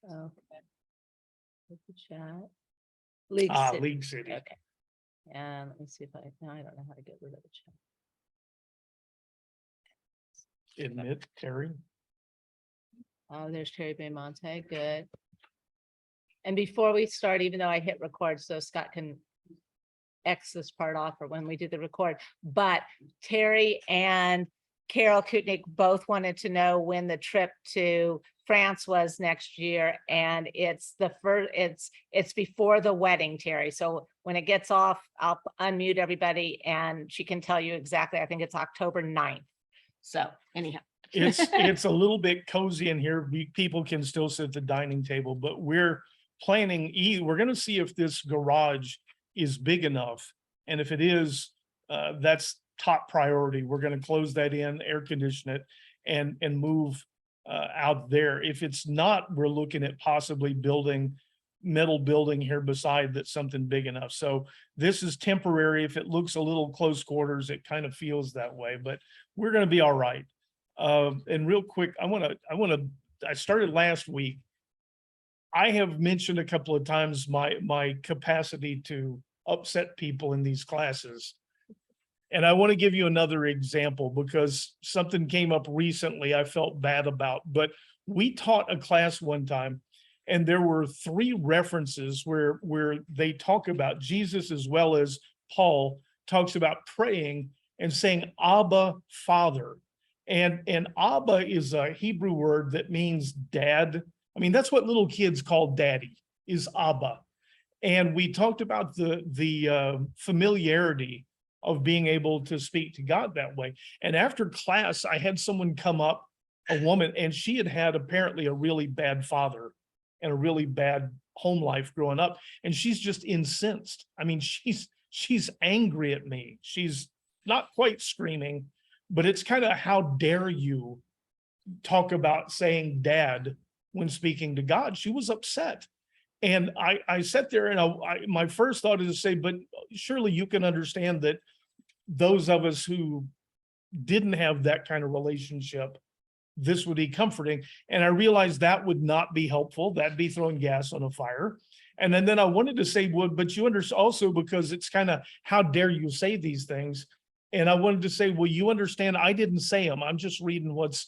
Okay. Look the chat. League City. League City. Okay. And let me see if I don't know how to get rid of the chat. Admit, Terry. Oh, there's Terry Baymonte. Good. And before we start, even though I hit record, so Scott can X this part off or when we do the record, but Terry and Carol Kutnick both wanted to know when the trip to France was next year. And it's the first, it's before the wedding, Terry. So when it gets off, I'll unmute everybody and she can tell you exactly. I think it's October 9th. So anyhow. It's a little bit cozy in here. People can still sit at the dining table, but we're planning, we're going to see if this garage is big enough. And if it is, that's top priority. We're going to close that in, air condition it, and move out there. If it's not, we're looking at possibly building metal building here beside that's something big enough. So this is temporary. If it looks a little close quarters, it kind of feels that way, but we're going to be all right. And real quick, I started last week. I have mentioned a couple of times my capacity to upset people in these classes. And I want to give you another example because something came up recently I felt bad about, but we taught a class one time and there were 3 references where they talk about Jesus, as well as Paul talks about praying and saying Abba, Father. And Abba is a Hebrew word that means dad. I mean, that's what little kids call daddy, is Abba. And we talked about the familiarity of being able to speak to God that way. And after class, I had someone come up, a woman, and she had apparently a really bad father and a really bad home life growing up. And she's just incensed. I mean, she's angry at me. She's not quite screaming, but it's kind of, how dare you talk about saying dad when speaking to God? She was upset. And I sat there and my first thought is to say, but surely you can understand that those of us who didn't have that kind of relationship, this would be comforting. And I realized that would not be helpful. That'd be throwing gas on a fire. And then I wanted to say, well, but you understand also, because it's kind of, how dare you say these things? And I wanted to say, well, you understand, I didn't say them. I'm just reading what's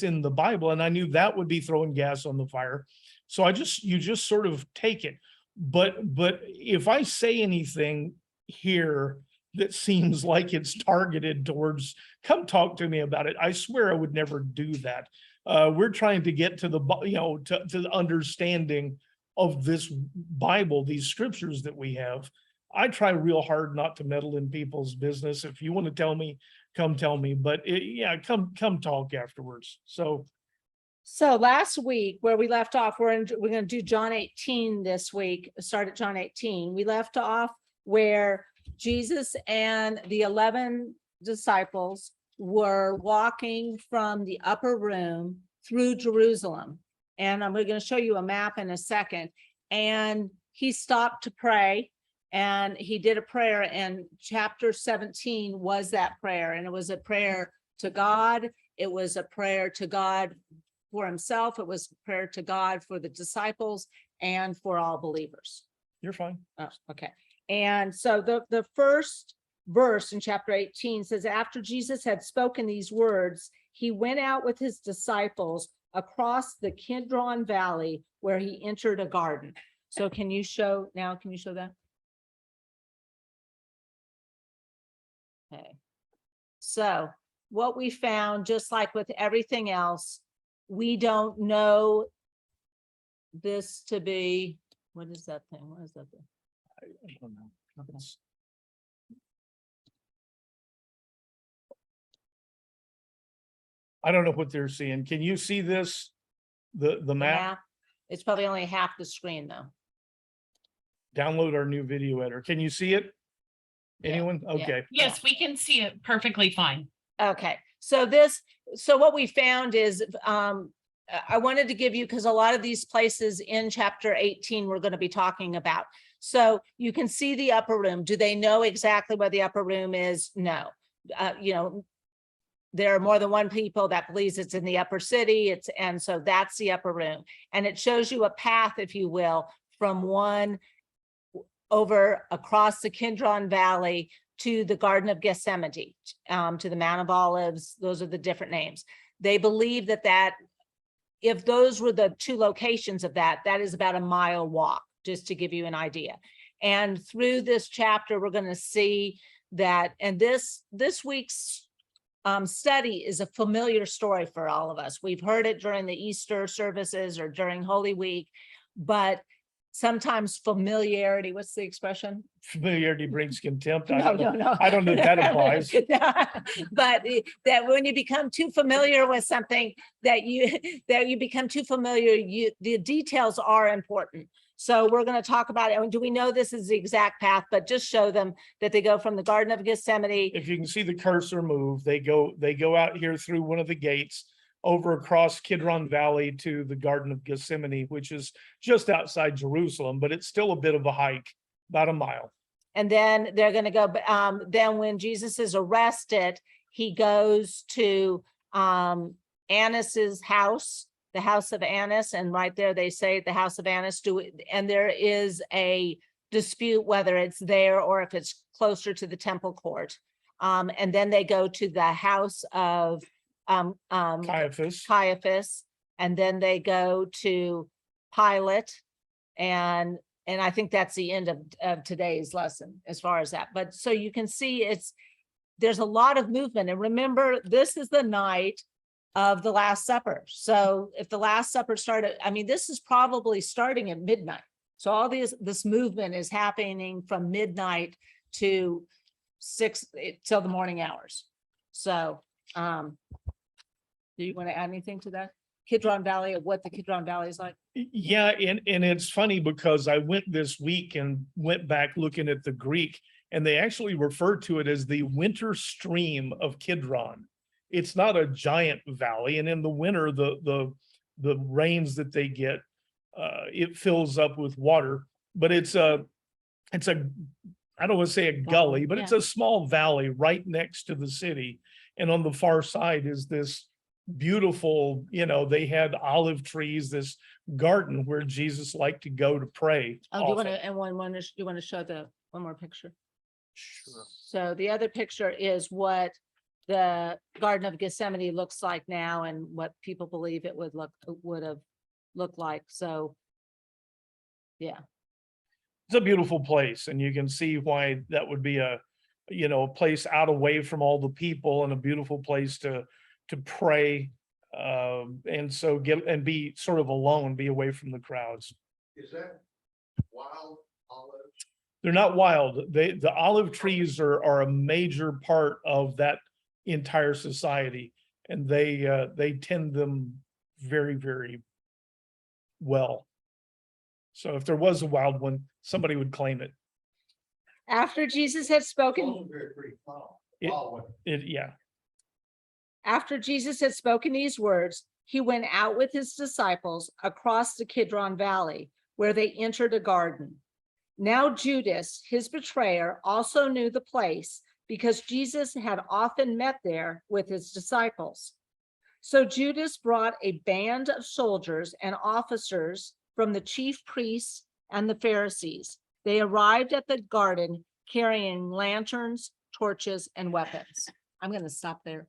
in the Bible. And I knew that would be throwing gas on the fire. So you just sort of take it. But if I say anything here that seems like it's targeted towards, come talk to me about it. I swear I would never do that. We're trying to get to the, to the understanding of this Bible, these scriptures that we have. I try real hard not to meddle in people's business. If you want to tell me, come tell me, but yeah, come talk afterwards. So last week where we left off, we're going to do John 18 this week, start at John 18. We left off where Jesus and the 11 disciples were walking from the upper room through Jerusalem. And I'm going to show you a map in a second. And he stopped to pray. And he did a prayer, and chapter 17 was that prayer. And it was a prayer to God. It was a prayer to God for himself. It was a prayer to God for the disciples and for all believers. you're fine. Oh, okay. And so the first verse in chapter 18 says, after Jesus had spoken these words, he went out with his disciples across the Kidron Valley, where he entered a garden. So can you show that? Okay. So what we found, just like with everything else, we don't know this to be, what is that thing? What is that thing? I don't know. It's- I don't know what they're seeing. Can you see this? The The map? It's probably only half the screen though. Download our new video editor. Can you see it? Yeah, Anyone? yeah. Okay. Yes, we can see it perfectly fine. Okay, so what we found is, I wanted to give you, because a lot of these places in chapter 18 we're going to be talking about. So you can see the upper room. Do they know exactly where the upper room is? No. there are more than one people that believes it's in the upper city. And so that's the upper room. And it shows you a path, if you will, from one over across the Kidron Valley to the Garden of Gethsemane, to the Mount of Olives. Those are the different names. They believe that if those were the two locations of that is about a mile walk, just to give you an idea. And through this chapter, we're going to see that, and this week's study is a familiar story for all of us. We've heard it during the Easter services or during Holy Week, but sometimes familiarity, what's the expression? Familiarity brings contempt. I No, don't know. no, no. I don't know if that applies. But that when you become too familiar with something, that you become too familiar, the details are important. So we're going to talk about it. And do we know this is the exact path, but just show them that they go from the Garden of Gethsemane. If you can see the cursor move, they go out here through one of the gates over across Kidron Valley to the Garden of Gethsemane, which is just outside Jerusalem, but it's still a bit of a hike, about a mile. And then they're going to go, then when Jesus is arrested, he goes to Annis's house, the house of Annas, and right there they say the house of Annas, and there is a dispute whether it's there or if it's closer to the temple court. And then they go to the house of Caiaphas, and then they go to Pilate, and I think that's the end of today's lesson as far as that. But so you can see there's a lot of movement. And remember, this is the night of the Last Supper. So if the Last Supper started, I mean, this is probably starting at midnight. So all this movement is happening from midnight to 6 till the morning hours. So do you want to add anything to that? Kidron Valley, of what the Kidron Valley is like? Yeah, and it's funny because I went this week and went back looking at the Greek, and they actually refer to it as the winter stream of Kidron. It's not a giant valley, and in the winter, the rains that they get, it fills up with water. But it's a I don't want to say a gully, but it's a small valley right next to the city, and on the far side is this beautiful, they had olive trees, this garden where Jesus liked to go to pray. Oh, do you want to, and you want to show the one more picture? Sure. So the other picture is what the Garden of Gethsemane looks like now, and what people believe it would have looked like. So, yeah, It's a beautiful place, and you can see why that would be a place out away from all the people, and a beautiful place to pray, and so be sort of alone, be away from the crowds. Is that wild olives? They're not wild. The olive trees are a major part of that entire society, and they tend them very, very well. So if there was a wild one, somebody would claim it. after Jesus had spoken, Those are pretty tall. It- Tall ones. Yeah. after Jesus had spoken these words, he went out with his disciples across the Kidron Valley, where they entered a garden. Now Judas, his betrayer, also knew the place, because Jesus had often met there with his disciples. So Judas brought a band of soldiers and officers from the chief priests and the Pharisees. They arrived at the garden carrying lanterns, torches, and weapons. I'm going to stop there.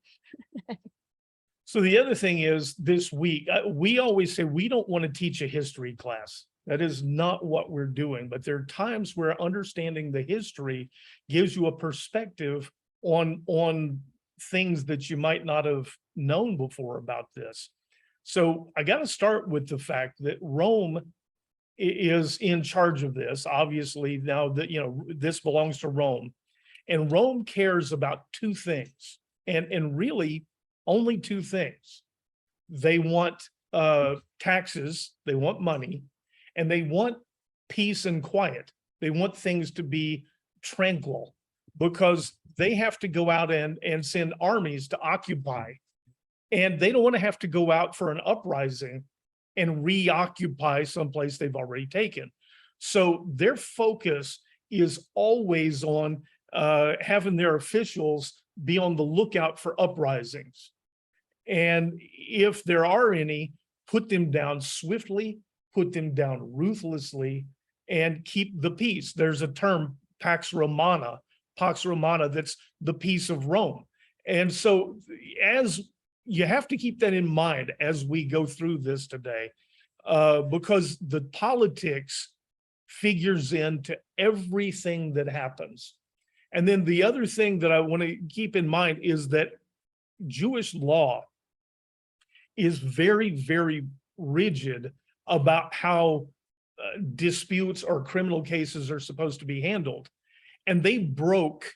So the other thing is, this week, we always say we don't want to teach a history class. That is not what we're doing, but there are times where understanding the history gives you a perspective on things that you might not have known before about this. So I got to start with the fact that Rome is in charge of this. Obviously, now that, this belongs to Rome, and Rome cares about two things, and really only two things. They want taxes, they want money, and they want peace and quiet. They want things to be tranquil, because they have to go out and send armies to occupy. And they don't want to have to go out for an uprising and reoccupy someplace they've already taken. So their focus is always on having their officials be on the lookout for uprisings. And if there are any, put them down swiftly, put them down ruthlessly, and keep the peace. There's a term, Pax Romana, that's the peace of Rome. And so as you have to keep that in mind as we go through this today, because the politics figures into everything that happens. And then the other thing that I want to keep in mind is that Jewish law is very, very rigid about how disputes or criminal cases are supposed to be handled. And they broke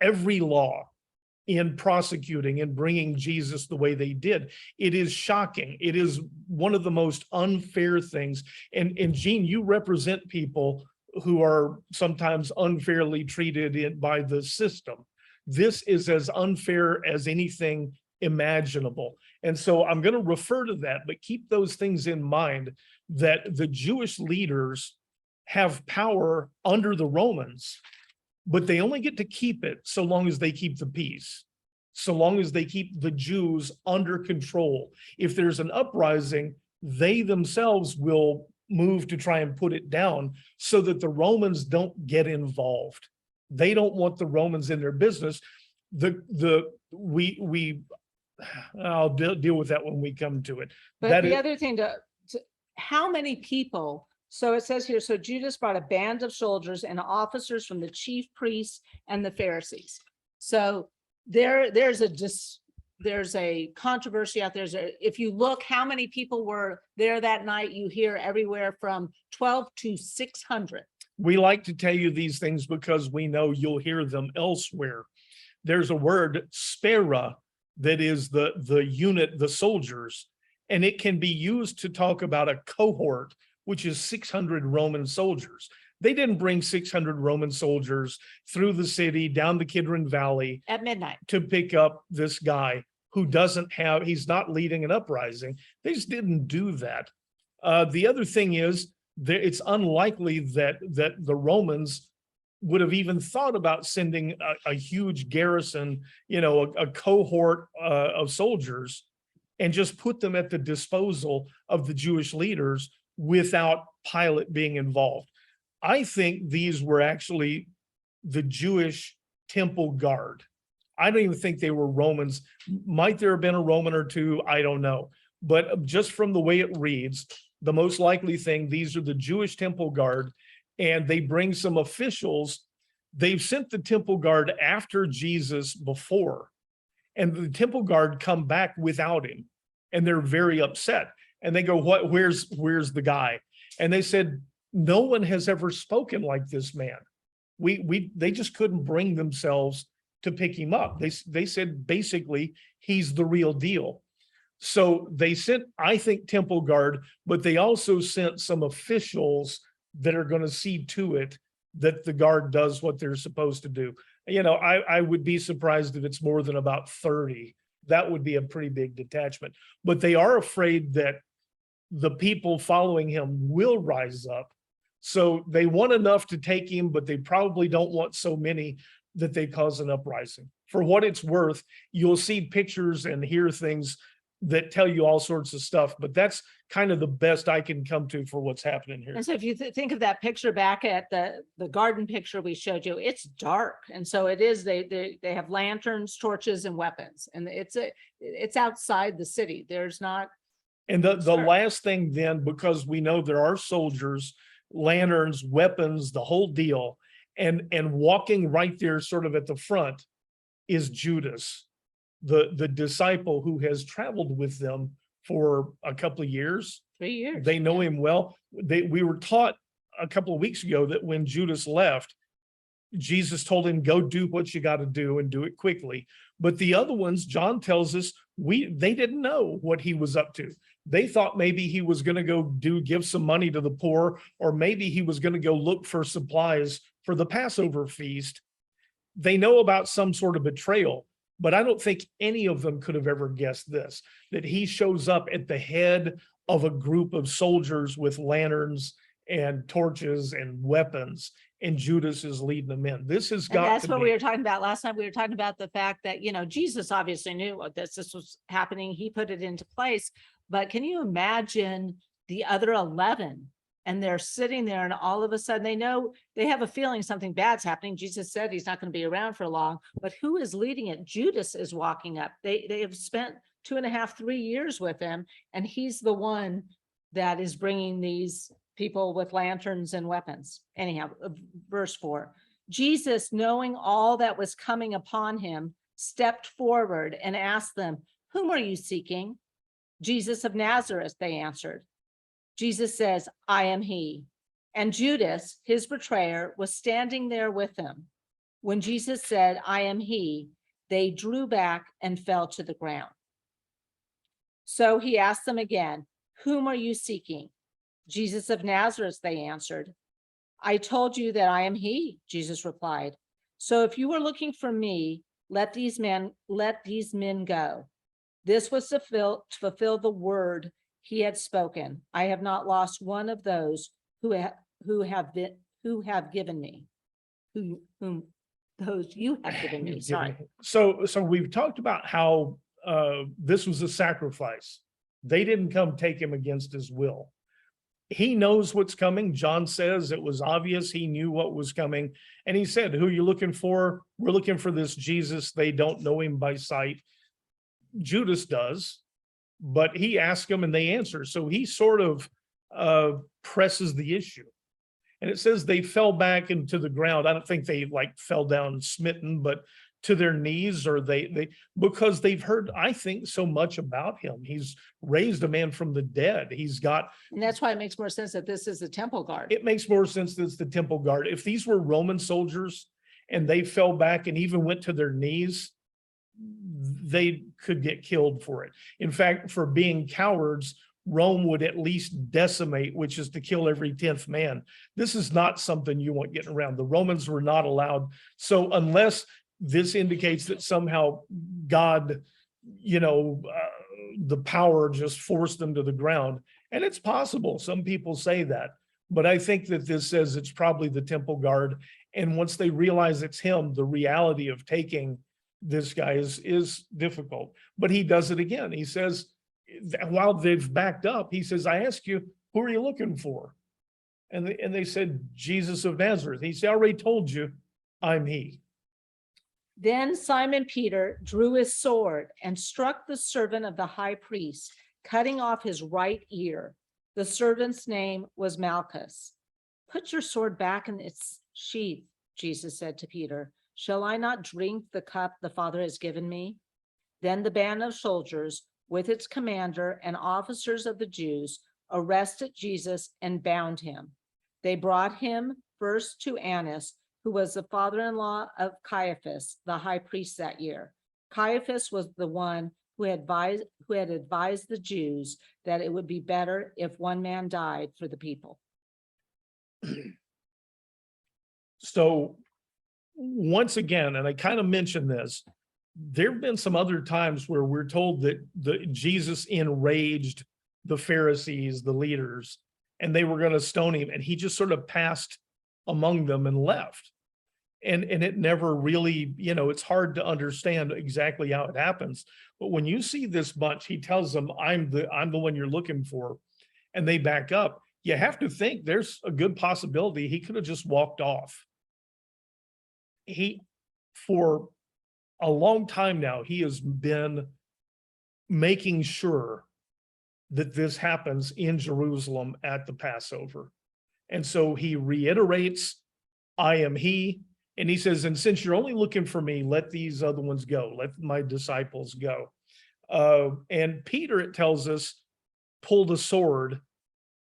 every law in prosecuting and bringing Jesus the way they did. It is shocking. It is one of the most unfair things. And Gene, you represent people who are sometimes unfairly treated by the system. This is as unfair as anything imaginable. And so I'm going to refer to that, but keep those things in mind, that the Jewish leaders have power under the Romans, but they only get to keep it so long as they keep the peace, so long as they keep the Jews under control. If there's an uprising, they themselves will move to try and put it down so that the Romans don't get involved. They don't want the Romans in their business. I'll deal with that when we come to it. But That the is- other thing how many people, so it says here, so Judas brought a band of soldiers and officers from the chief priests and the Pharisees. So there's a controversy out there. If you look how many people were there that night, you hear everywhere from 12 to 600. We like to tell you these things because we know you'll hear them elsewhere. There's a word, spera, that is the unit, the soldiers, and it can be used to talk about a cohort, which is 600 Roman soldiers. They didn't bring 600 Roman soldiers through the city, down the Kidron Valley At midnight. to pick up this guy who he's not leading an uprising. They just didn't do that. The other thing is that it's unlikely that the Romans would have even thought about sending a huge garrison, a cohort of soldiers, and just put them at the disposal of the Jewish leaders without Pilate being involved. I think these were actually the Jewish temple guard. I don't even think they were Romans. Might there have been a Roman or two? I don't know. But just from the way it reads, the most likely thing, these are the Jewish temple guard, and they bring some officials. They've sent the temple guard after Jesus before, and the temple guard come back without him, and they're very upset. And they go, "What? Where's the guy?" And they said, "No one has ever spoken like this man. They just couldn't bring themselves to pick him up." They said basically he's the real deal. So they sent, I think, temple guard, but they also sent some officials that are going to see to it that the guard does what they're supposed to do. I would be surprised if it's more than about 30. That would be a pretty big detachment. But they are afraid that the people following him will rise up. So they want enough to take him, but they probably don't want so many that they cause an uprising. For what it's worth, you'll see pictures and hear things that tell you all sorts of stuff, but that's kind of the best I can come to for what's happening here. And so if you think of that picture back at the garden picture we showed you, it's dark. And so it is, they have lanterns, torches, and weapons. And it's outside the city. There's not. And the Sure. last thing then, because we know there are soldiers, lanterns, weapons, the whole deal, and walking right there sort of at the front is Judas, the disciple who has traveled with them for a couple of years. 3 years. They know him well. We were taught a couple of weeks ago that when Judas left, Jesus told him, "Go do what you got to do and do it quickly." But the other ones, John tells us, they didn't know what he was up to. They thought maybe he was going to go give some money to the poor, or maybe he was going to go look for supplies for the Passover feast. They know about some sort of betrayal, but I don't think any of them could have ever guessed this, that he shows up at the head of a group of soldiers with lanterns and torches and weapons, and Judas is leading them in. This has And got that's to what we be, were talking about last time. We were talking about the fact that, Jesus obviously knew what this was happening. He put it into place. But can you imagine the other 11? And they're sitting there and all of a sudden they have a feeling something bad's happening. Jesus said he's not going to be around for long, but who is leading it? Judas is walking up. They have spent 2.5, 3 years with him, and he's the one that is bringing these people with lanterns and weapons. Anyhow, verse 4, Jesus, knowing all that was coming upon him, stepped forward and asked them, "Whom are you seeking?" "Jesus of Nazareth," they answered. Jesus says, "I am he." And Judas, his betrayer, was standing there with him. When Jesus said, "I am he," they drew back and fell to the ground. So he asked them again, "Whom are you seeking?" "Jesus of Nazareth," they answered. "I told you that I am he," Jesus replied. "So if you were looking for me, let these men go." This was to fulfill the word he had spoken. "I have not lost one of those whom you have given me. Sorry. So we've talked about how this was a sacrifice. They didn't come take him against his will. He knows what's coming. John says it was obvious. He knew what was coming. And he said, "Who are you looking for?" "We're looking for this Jesus." They don't know him by sight. Judas does, but he asks them and they answer. So he sort of presses the issue. And it says they fell back into the ground. I don't think they like fell down smitten, but to their knees, or they because they've heard, I think, so much about him. He's raised a man from the dead. He's got, And that's why it makes more sense that this is the temple guard. it makes more sense that it's the temple guard. If these were Roman soldiers and they fell back and even went to their knees, they could get killed for it. In fact, for being cowards, Rome would at least decimate, which is to kill every 10th man. This is not something you want getting around. The Romans were not allowed. So unless this indicates that somehow God, the power just forced them to the ground, and it's possible. Some people say that, but I think that this says it's probably the temple guard. And once they realize it's him, the reality of taking this guy is difficult. But he does it again. He says, while they've backed up, he says, "I ask you, who are you looking for?" And they said, "Jesus of Nazareth." He said, "I already told you, I'm he." Then Simon Peter drew his sword and struck the servant of the high priest, cutting off his right ear. The servant's name was Malchus. "Put your sword back in its sheath," Jesus said to Peter. "Shall I not drink the cup the Father has given me?" Then the band of soldiers, with its commander and officers of the Jews, arrested Jesus and bound him. They brought him first to Annas, who was the father-in-law of Caiaphas, the high priest that year. Caiaphas was the one who had advised the Jews that it would be better if one man died for the people. So once again, and I kind of mentioned this, there have been some other times where we're told that Jesus enraged the Pharisees, the leaders, and they were going to stone him, and he just sort of passed among them and left. And it never really, it's hard to understand exactly how it happens. But when you see this bunch, he tells them, I'm the one you're looking for, and they back up. You have to think there's a good possibility he could have just walked off. For a long time now, he has been making sure that this happens in Jerusalem at the Passover. And so he reiterates, "I am he." And he says, "And since you're only looking for me, let these other ones go. Let my disciples go." And Peter, it tells us, pulled a sword.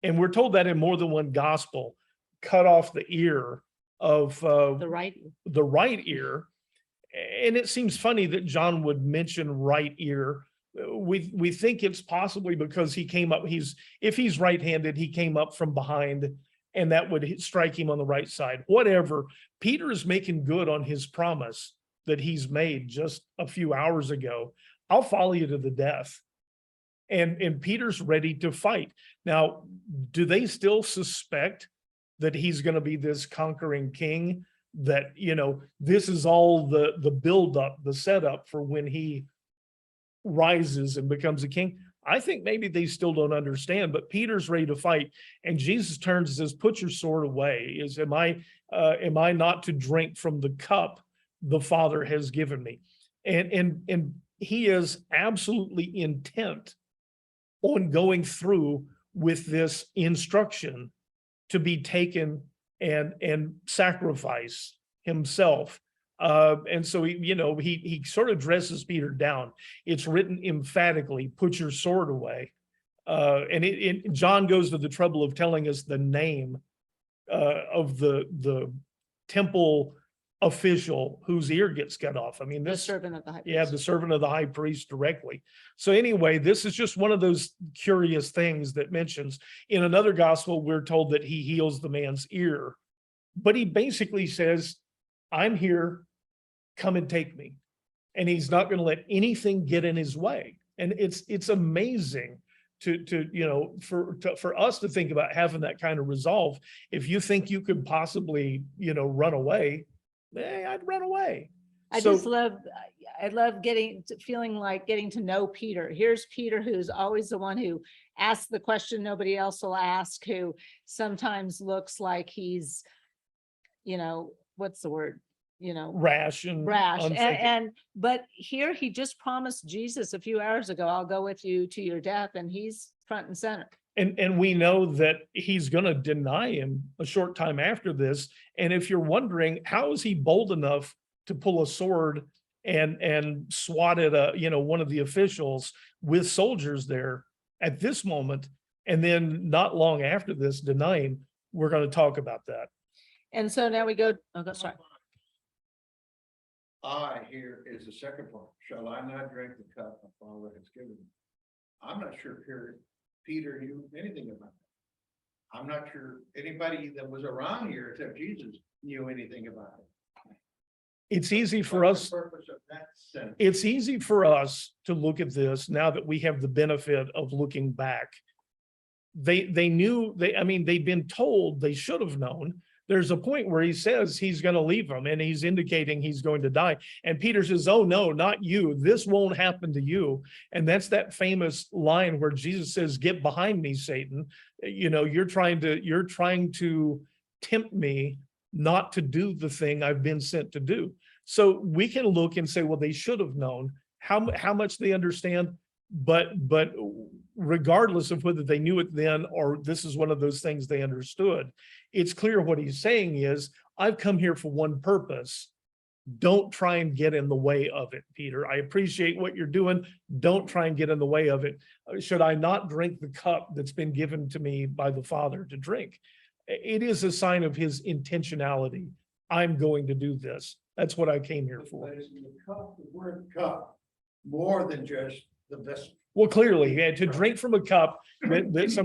And we're told that in more than one gospel, cut off the ear of The right ear. And it seems funny that John would mention right ear. We think it's possibly because he came up, if he's right-handed, he came up from behind, and that would strike him on the right side. Whatever. Peter is making good on his promise that he's made just a few hours ago. "I'll follow you to the death." And Peter's ready to fight. Now, do they still suspect that he's going to be this conquering king, that, you know, this is all the buildup, the setup for when he rises and becomes a king. I think maybe they still don't understand, but Peter's ready to fight. And Jesus turns and says, put your sword away. Am I not to drink from the cup the Father has given me? And he is absolutely intent on going through with this instruction to be taken and sacrifice himself. And so he sort of dresses Peter down. It's written emphatically, put your sword away. And John goes to the trouble of telling us the name of the temple official whose ear gets cut off. I mean, The this, servant of the high priest. yeah, the servant of the high priest directly. So anyway, this is just one of those curious things that mentions. In another gospel, we're told that he heals the man's ear, but he basically says, I'm here, come and take me. And he's not going to let anything get in his way. And it's amazing for us to think about having that kind of resolve. If you think you could possibly, run away, I'd run away. I love feeling like getting to know Peter. Here's Peter, who's always the one who asks the question nobody else will ask, who sometimes looks like he's, what's the word? Rash and unthinking. But here he just promised Jesus a few hours ago, I'll go with you to your death, and he's front and center. And we know that he's going to deny him a short time after this. And if you're wondering, how is he bold enough to pull a sword and swat at one of the officials with soldiers there at this moment, and then not long after this deny him? We're going to talk about that. And so now we go, sorry. Here is the second part. Shall I not drink the cup my Father has given me? I'm not sure Peter knew anything about it. I'm not sure anybody that was around here except Jesus knew anything about it. It's easy for us. Purpose of that sentence. It's easy for us to look at this now that we have the benefit of looking back. They knew, they'd been told, they should have known. There's a point where he says he's going to leave them, and he's indicating he's going to die. And Peter says, oh no, not you. This won't happen to you. And that's that famous line where Jesus says, get behind me, Satan. You're trying to tempt me not to do the thing I've been sent to do. So we can look and say, well, they should have known how much they understand, but regardless of whether they knew it then or this is one of those things they understood, it's clear what he's saying is, I've come here for one purpose. Don't try and get in the way of it, Peter. I appreciate what you're doing. Don't try and get in the way of it. Should I not drink the cup that's been given to me by the Father to drink? It is a sign of his intentionality. I'm going to do this. That's what I came here for. The word cup, more than just the vessel. Well, clearly, to drink from a cup, it's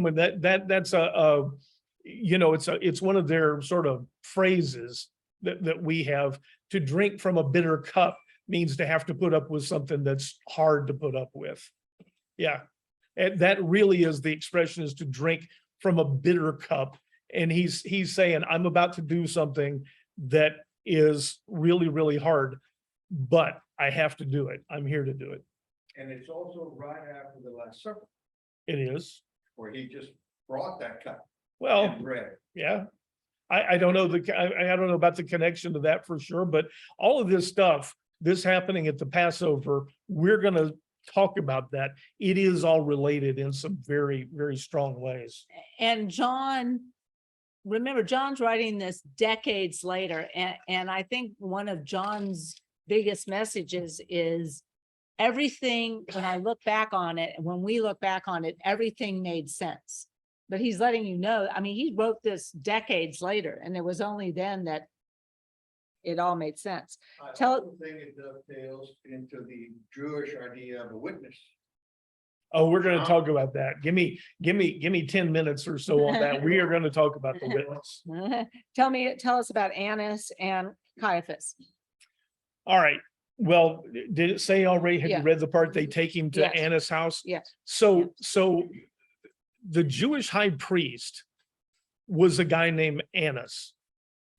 one of their sort of phrases that we have. To drink from a bitter cup means to have to put up with something that's hard to put up with. Yeah, and that really is the expression, is to drink from a bitter cup. And he's saying, I'm about to do something that is really, really hard, but I have to do it. I'm here to do it. And it's also right after the Last Supper, It is. where he just brought that cup Well, and bread. yeah. I don't know I don't know about the connection to that for sure, but all of this stuff, this happening at the Passover, we're going to talk about that. It is all related in some very, very strong ways. And remember, John's writing this decades later. And I think one of John's biggest messages is everything, when I look back on it, and when we look back on it, everything made sense. But he's letting you know, he wrote this decades later, and it was only then that it all made sense. I Tell- also think it dovetails into the Jewish idea of a witness. Oh, we're going to talk about that. Give me 10 minutes or so on that. We are going to talk about the witness. Tell us about Annas and Caiaphas. All right. Well, did it say already? Have Yeah. you read the part they take him to Yes. Anna's house? Yes. So the Jewish high priest was a guy named Annas,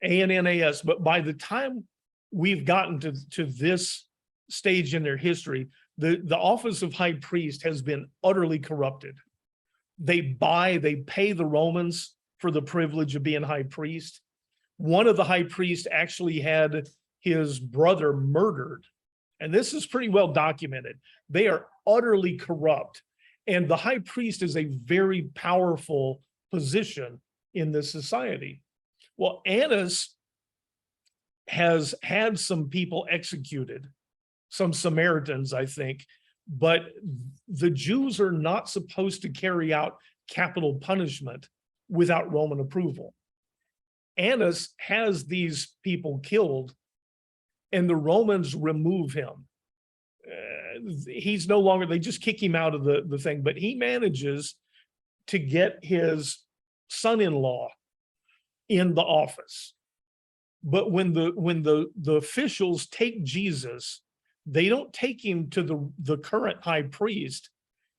Annas. But by the time we've gotten to this stage in their history, the office of high priest has been utterly corrupted. They pay the Romans for the privilege of being high priest. One of the high priests actually had his brother murdered. And this is pretty well documented. They are utterly corrupt. And the high priest is a very powerful position in this society. Well, Annas has had some people executed, some Samaritans, I think, but the Jews are not supposed to carry out capital punishment without Roman approval. Annas has these people killed, and the Romans remove him. He's no longer, they just kick him out of the thing, but he manages to get his son-in-law in the office. But when the officials take Jesus, they don't take him to the current high priest,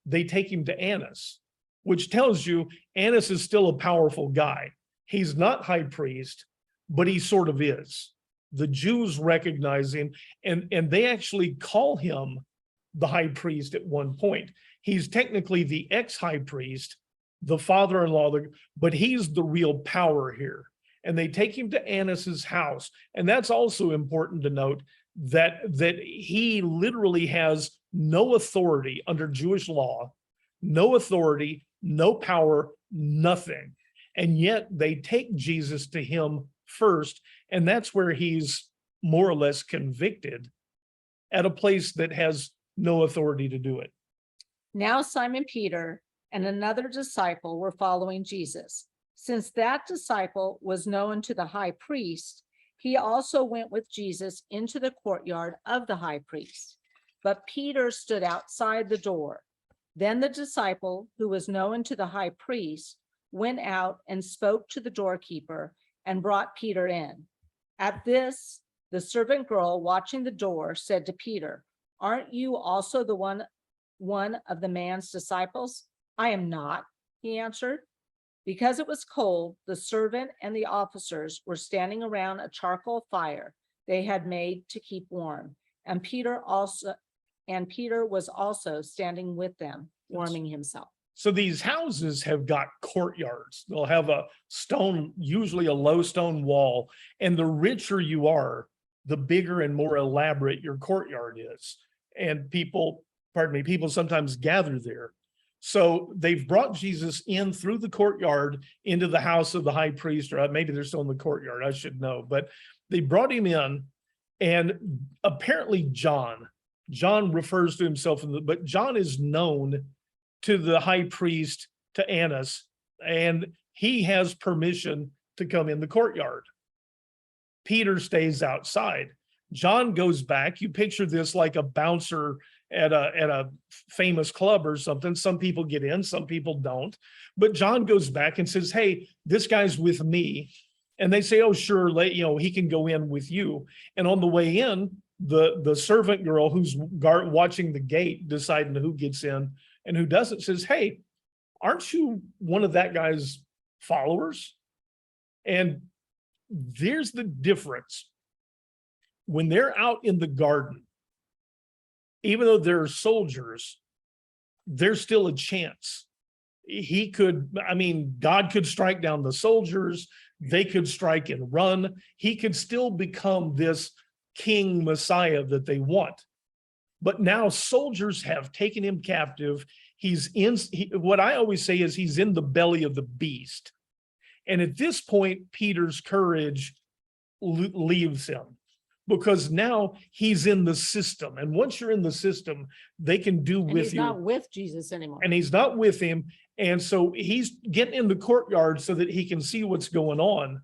they take him to Annas, which tells you Annas is still a powerful guy. He's not high priest, but he sort of is. The Jews recognize him, and they actually call him the high priest at one point. He's technically the ex-high priest, the father-in-law, but he's the real power here. And they take him to Annas's house. And that's also important to note, that he literally has no authority under Jewish law, no authority, no power, nothing. And yet they take Jesus to him first, and that's where he's more or less convicted at a place that has no authority to do it. Now Simon Peter and another disciple were following Jesus. Since that disciple was known to the high priest, he also went with Jesus into the courtyard of the high priest. But Peter stood outside the door. Then the disciple, who was known to the high priest, went out and spoke to the doorkeeper and brought Peter in. At this, the servant girl watching the door said to Peter, "Aren't you also the one of the man's disciples?" "I am not," he answered. Because it was cold, the servant and the officers were standing around a charcoal fire they had made to keep warm, and Peter was also standing with them, warming himself. So these houses have got courtyards. They'll have a stone, usually a low stone wall. And the richer you are, the bigger and more elaborate your courtyard is. And people sometimes gather there. So they've brought Jesus in through the courtyard into the house of the high priest, or maybe they're still in the courtyard, I should know. But they brought him in, and apparently John refers to himself, but John is known to the high priest, to Annas, and he has permission to come in the courtyard. Peter stays outside. John goes back. You picture this like a bouncer at a famous club or something. Some people get in, some people don't. But John goes back and says, "Hey, this guy's with me." And they say, "Oh, sure, he can go in with you." And on the way in, the servant girl who's watching the gate, deciding who gets in and who doesn't, says, "Hey, aren't you one of that guy's followers?" And there's the difference. When they're out in the garden, even though they're soldiers, there's still a chance. God could strike down the soldiers. They could strike and run. He could still become this king Messiah that they want. But now soldiers have taken him captive. What I always say is he's in the belly of the beast. And at this point, Peter's courage leaves him, because now he's in the system. And once you're in the system, they can do And with he's you. not with Jesus anymore. And he's not with him. And so he's getting in the courtyard so that he can see what's going on.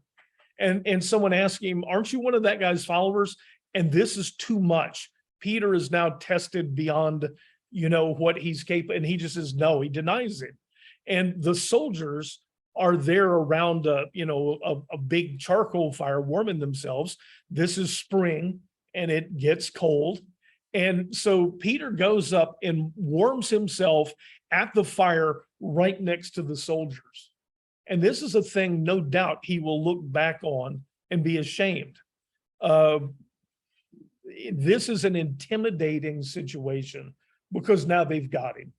And someone asks him, "Aren't you one of that guy's followers?" And this is too much. Peter is now tested beyond, what he's capable. And he just says, no, he denies it. And the soldiers are there around a big charcoal fire warming themselves. This is spring and it gets cold. And so Peter goes up and warms himself at the fire right next to the soldiers. And this is a thing, no doubt, he will look back on and be ashamed. This is an intimidating situation because now they've got him.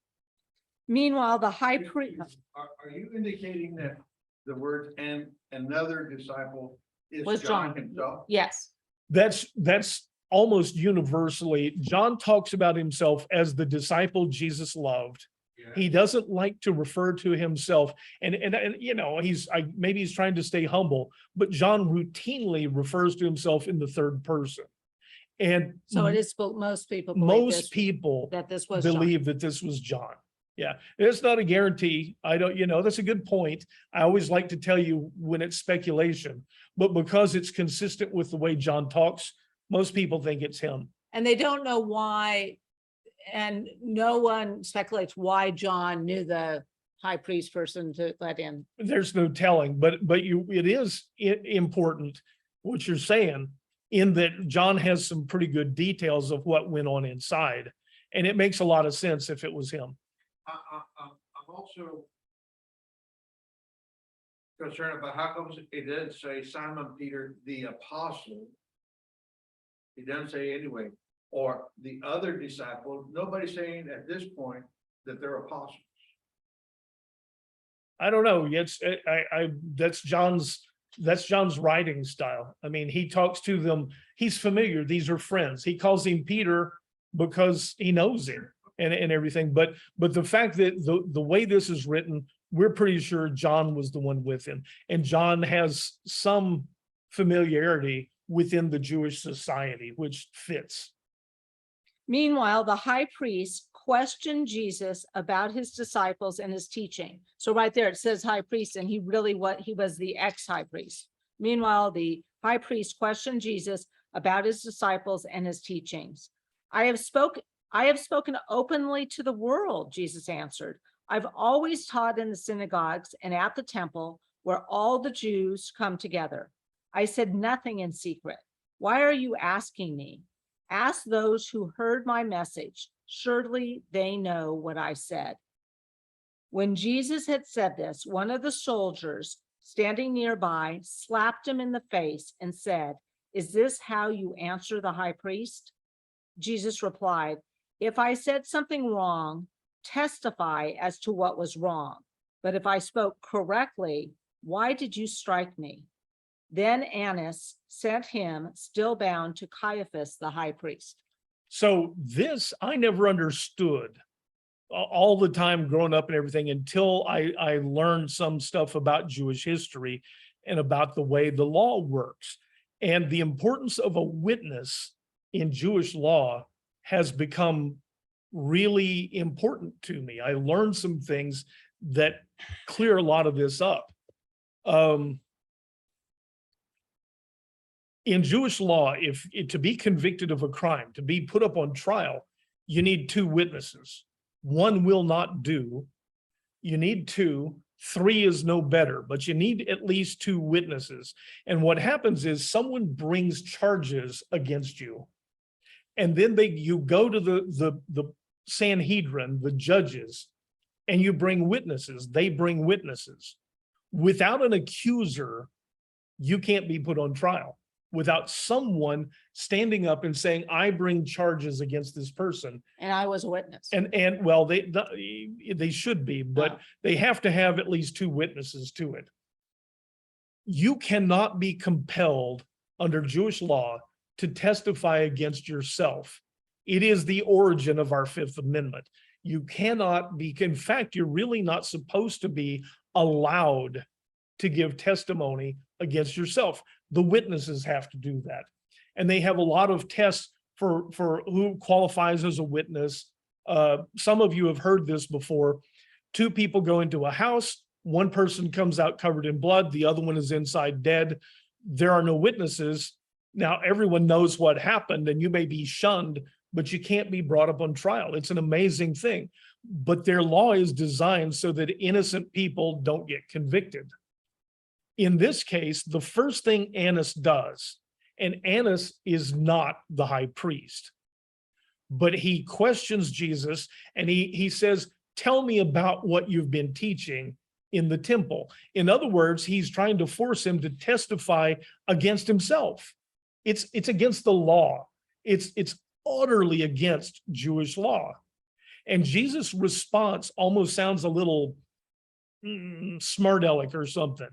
Meanwhile, the high priest Are you indicating that the word "and another disciple" is was John John. himself? Yes, That's almost universally. John talks about himself as the disciple Jesus loved. Yeah. He doesn't like to refer to himself, and you know, maybe he's trying to stay humble, but John routinely refers to himself in the third person. And so it is, most people believe most this, people that this was John. believe that this was John. Yeah, it's not a guarantee. I don't, that's a good point. I always like to tell you when it's speculation, but because it's consistent with the way John talks, most people think it's him. And they don't know why, and no one speculates why John knew the high priest person to let in. There's no telling, but it is important what you're saying, in that John has some pretty good details of what went on inside. And it makes a lot of sense if it was him. I'm also concerned about how comes it doesn't say Simon Peter, the apostle. It doesn't say anyway, or the other disciple. Nobody's saying at this point that they're apostles. I don't know. It's that's John's writing style. I mean, he talks to them. He's familiar. These are friends. He calls him Peter because he knows him and everything. But the fact that the way this is written, we're pretty sure John was the one with him, and John has some familiarity within the Jewish society, which fits. Meanwhile, the high priest questioned Jesus about his disciples and his teaching. So right there, it says high priest, and he was the ex-high priest. Meanwhile, the high priest questioned Jesus about his disciples and his teachings. I have spoken openly to the world, Jesus answered. I've always taught in the synagogues and at the temple where all the Jews come together. I said nothing in secret. Why are you asking me? Ask those who heard my message. Surely they know what I said. When Jesus had said this, one of the soldiers standing nearby slapped him in the face and said, "Is this how you answer the high priest?" Jesus replied, "If I said something wrong, testify as to what was wrong. But if I spoke correctly, why did you strike me?" Then Annas sent him, still bound, to Caiaphas, the high priest. So this, I never understood all the time growing up and everything until I learned some stuff about Jewish history and about the way the law works. And the importance of a witness in Jewish law has become really important to me. I learned some things that clear a lot of this up. In Jewish law, to be convicted of a crime, to be put up on trial, you need two witnesses. One will not do. You need two. Three is no better, but you need at least two witnesses. And what happens is someone brings charges against you. And then you go to the Sanhedrin, the judges, and you bring witnesses. They bring witnesses. Without an accuser, you can't be put on trial. Without someone standing up and saying, I bring charges against this person. And I was a witness. And well, they should be, but Oh. they have to have at least two witnesses to it. You cannot be compelled under Jewish law to testify against yourself. It is the origin of our Fifth Amendment. You cannot be, in fact, you're really not supposed to be allowed to give testimony against yourself. The witnesses have to do that. And they have a lot of tests for who qualifies as a witness. Some of you have heard this before. Two people go into a house, one person comes out covered in blood, the other one is inside dead. There are no witnesses. Now everyone knows what happened and you may be shunned, but you can't be brought up on trial. It's an amazing thing. But their law is designed so that innocent people don't get convicted. In this case, the first thing Annas does, and Annas is not the high priest, but he questions Jesus and he says, tell me about what you've been teaching in the temple. In other words, he's trying to force him to testify against himself. It's against the law. It's utterly against Jewish law. And Jesus' response almost sounds a little smart aleck or something.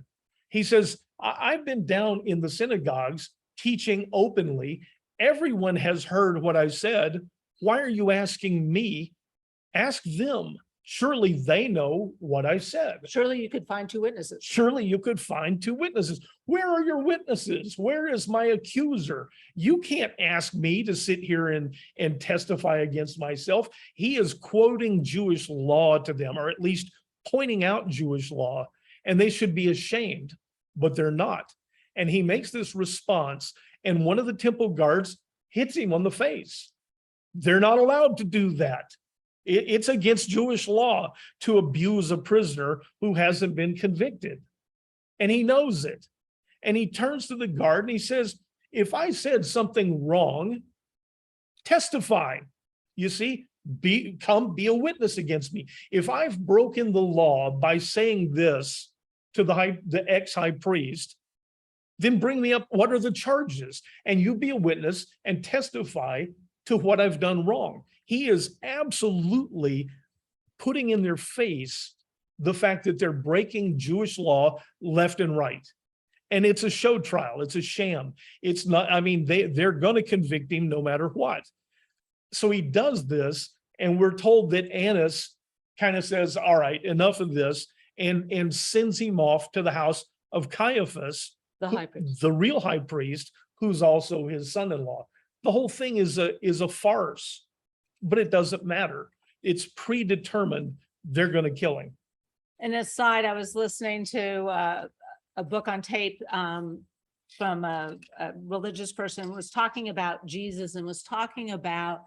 He says, I've been down in the synagogues teaching openly. Everyone has heard what I said. Why are you asking me? Ask them. Surely they know what I said. Surely you could find two witnesses. Surely you could find two witnesses. Where are your witnesses? Where is my accuser? You can't ask me to sit here and testify against myself. He is quoting Jewish law to them, or at least pointing out Jewish law, and they should be ashamed, but they're not. And he makes this response, and one of the temple guards hits him on the face. They're not allowed to do that. It's against Jewish law to abuse a prisoner who hasn't been convicted. And he knows it. And he turns to the guard and he says, if I said something wrong, testify. You see, be a witness against me. If I've broken the law by saying this to the ex-high priest, then bring me up, what are the charges? And you be a witness and testify to what I've done wrong. He is absolutely putting in their face the fact that they're breaking Jewish law left and right. And it's a show trial. It's a sham. It's not, I mean, they're going to convict him no matter what. So he does this, and we're told that Annas kind of says, all right, enough of this, and sends him off to the house of Caiaphas, The high priest. the real high priest, who's also his son-in-law. The whole thing is a farce, but it doesn't matter. It's predetermined they're going to kill him. And aside, I was listening to a book on tape from a religious person who was talking about Jesus and was talking about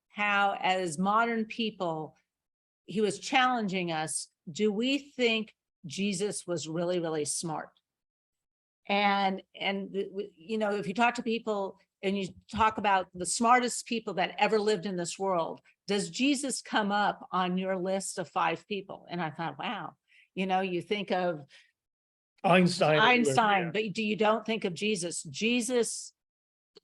how, as modern people, he was challenging us. Do we think Jesus was really, really smart? And you know, if you talk to people and you talk about the smartest people that ever lived in this world, does Jesus come up on your list of 5 people? And I thought, wow, you know, you think of Einstein, but you don't think of Jesus. Jesus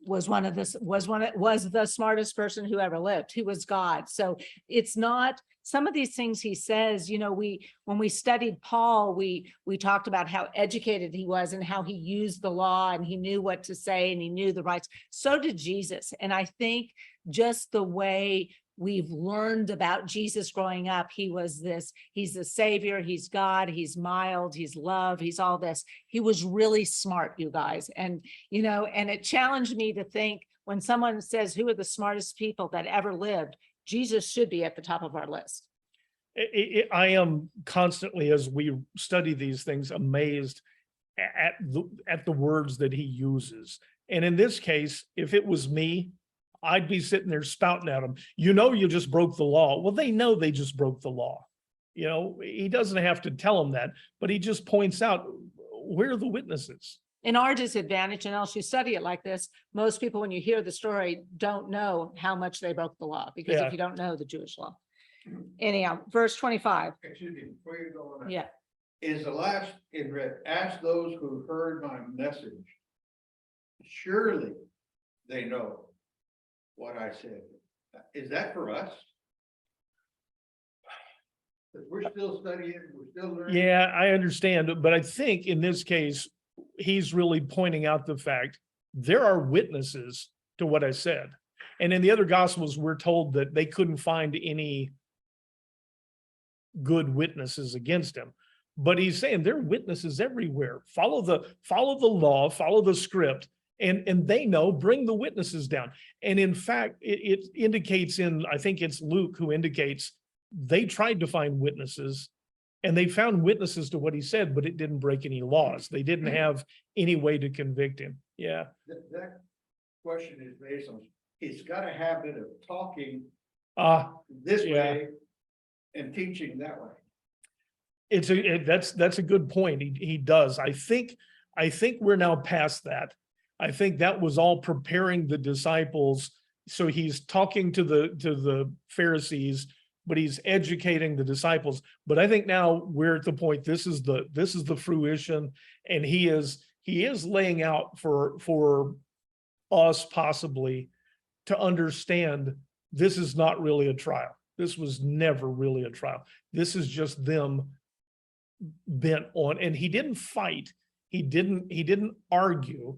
was the smartest person who ever lived, who was God. So it's not, some of these things he says, you know, when we studied Paul, we talked about how educated he was and how he used the law and he knew what to say and he knew the rights. So did Jesus. And I think just the way we've learned about Jesus growing up, he's the savior, he's God, he's mild, he's love, he's all this. He was really smart, you guys. And, you know, and it challenged me to think, when someone says, who are the smartest people that ever lived, Jesus should be at the top of our list. I am constantly, as we study these things, amazed at the words that he uses. And in this case, if it was me, I'd be sitting there spouting at them. You know, you just broke the law. Well, they know they just broke the law. You know, he doesn't have to tell them that, but he just points out, where are the witnesses? In our disadvantage, and else you study it like this, most people, when you hear the story, don't know how much they broke the law, because Yeah. if you don't know the Jewish law. Anyhow, verse 25. Excuse me, before you go on. Yeah. Is the last in red, ask those who heard my message. Surely they know what I said. Is that for us? 'Cause we're still studying, we're still learning. Yeah, I understand, but I think in this case, he's really pointing out the fact there are witnesses to what I said. And in the other gospels, we're told that they couldn't find any good witnesses against him. But he's saying there are witnesses everywhere. Follow the law, follow the script, and they know, bring the witnesses down. And in fact, it indicates I think it's Luke who indicates they tried to find witnesses and they found witnesses to what he said, but it didn't break any laws. They didn't have any way to convict him. Yeah. That question is based on, he's got a habit of talking this Yeah. way and teaching that way. That's a good point. He does. I think we're now past that. I think that was all preparing the disciples. So he's talking to the Pharisees but he's educating the disciples. But I think now we're at the point, this is the fruition, and he is laying out for us possibly to understand this is not really a trial. This was never really a trial. This is just them bent on, and he didn't fight. He didn't argue,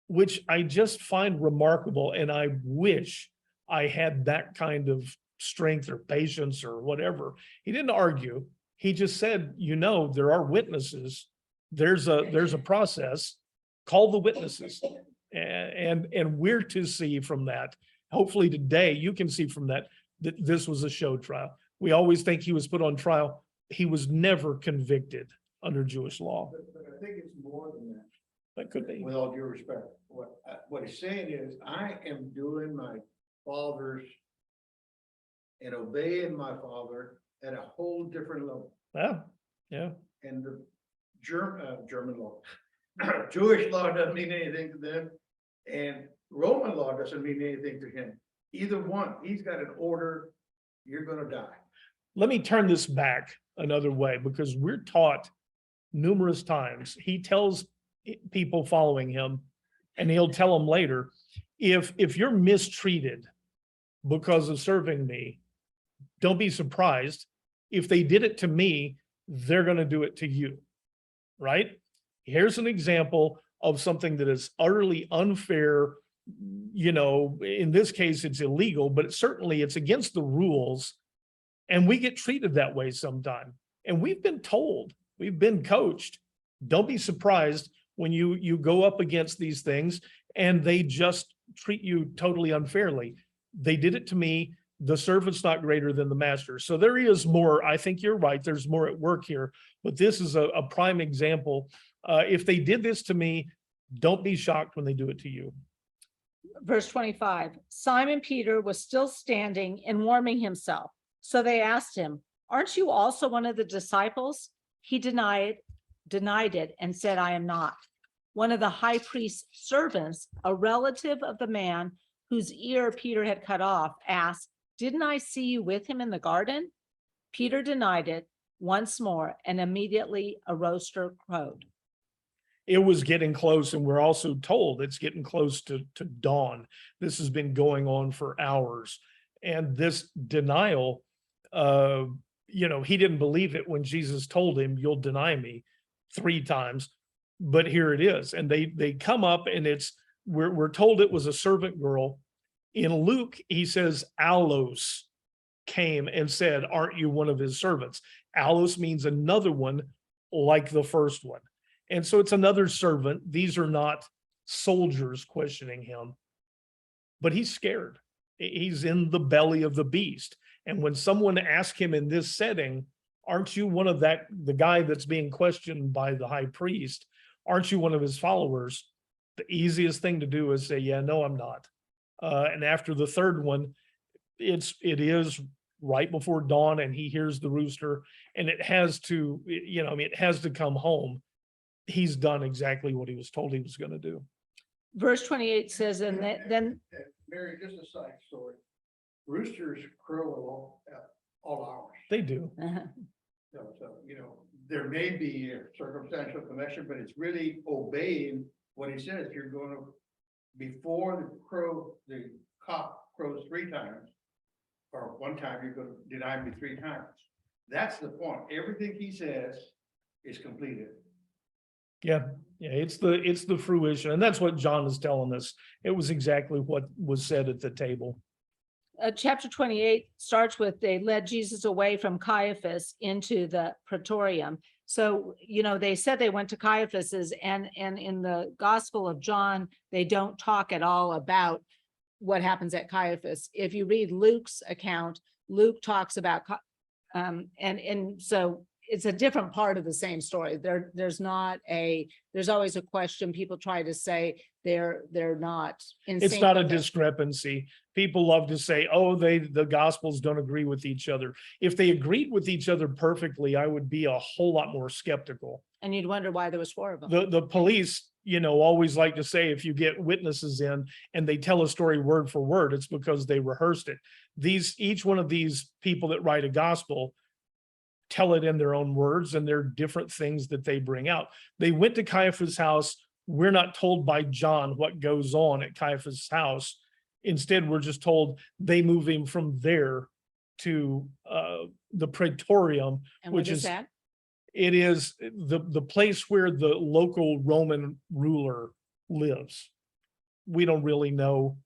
which I just find remarkable. And I wish I had that kind of strength or patience or whatever. He didn't argue. He just said, there are witnesses. There's a process. Call the witnesses. And we're to see from that. Hopefully today you can see from that this was a show trial. We always think he was put on trial. He was never convicted under Jewish law. But I think it's more than that. That could be. With all due respect, what he's saying is, I am doing my father's and obeying my father at a whole different level. Yeah. And the German law, Jewish law doesn't mean anything to them, and Roman law doesn't mean anything to him. Either one, he's got an order, you're gonna die. Let me turn this back another way, because we're taught numerous times. He tells people following him, and he'll tell them later, if you're mistreated because of serving me, don't be surprised. If they did it to me, they're going to do it to you, right? Here's an example of something that is utterly unfair. In this case, it's illegal, but it's against the rules. And we get treated that way sometime. And we've been told, we've been coached, don't be surprised when you go up against these things and they just treat you totally unfairly. They did it to me. The servant's not greater than the master. So there is more. I think you're right. There's more at work here, but this is a prime example. If they did this to me, don't be shocked when they do it to you. Verse 25, Simon Peter was still standing and warming himself. So they asked him, aren't you also one of the disciples? He denied it and said, I am not. One of the high priest's servants, a relative of the man whose ear Peter had cut off, asked, didn't I see you with him in the garden? Peter denied it once more, and immediately a rooster crowed. It was getting close, and we're also told it's getting close to dawn. This has been going on for hours. And this denial, he didn't believe it when Jesus told him, you'll deny me 3 times. But here it is. And they come up, and we're told it was a servant girl. In Luke, he says, Allos came and said, aren't you one of his servants? Allos means another one like the first one. And so it's another servant. These are not soldiers questioning him, but he's scared. He's in the belly of the beast. And when someone asks him in this setting, aren't you one of the guy that's being questioned by the high priest? Aren't you one of his followers? The easiest thing to do is say, yeah, no, I'm not. And after the third one, it is right before dawn, and he hears the rooster, and it has to come home. He's done exactly what he was told he was going to do. Verse 28 says, and then Mary, just a side story. Roosters crow all hours. They do. So, there may be a circumstantial connection, but it's really obeying what he says. You're going to, before the cock crows 3 times, or 1 time, you're going to deny me 3 times. That's the point. Everything he says is completed. Yeah, it's the fruition, and that's what John is telling us. It was exactly what was said at the table. Chapter 28 starts with, they led Jesus away from Caiaphas into the praetorium. So, they said they went to Caiaphas's, and in the Gospel of John, they don't talk at all about what happens at Caiaphas. If you read Luke's account, Luke talks about, and so it's a different part of the same story. There's always a question. People try to say they're not in It's sync not a with it. discrepancy. People love to say, oh, the Gospels don't agree with each other. If they agreed with each other perfectly, I would be a whole lot more skeptical. And you'd wonder why there was 4 of them. The police, always like to say, if you get witnesses in and they tell a story word for word, it's because they rehearsed it. Each one of these people that write a gospel tell it in their own words, and there are different things that they bring out. They went to Caiaphas' house. We're not told by John what goes on at Caiaphas' house. Instead, we're just told they move him from there to the Praetorium, And which what is is that? it is the place where the local Roman ruler lives. We don't really know.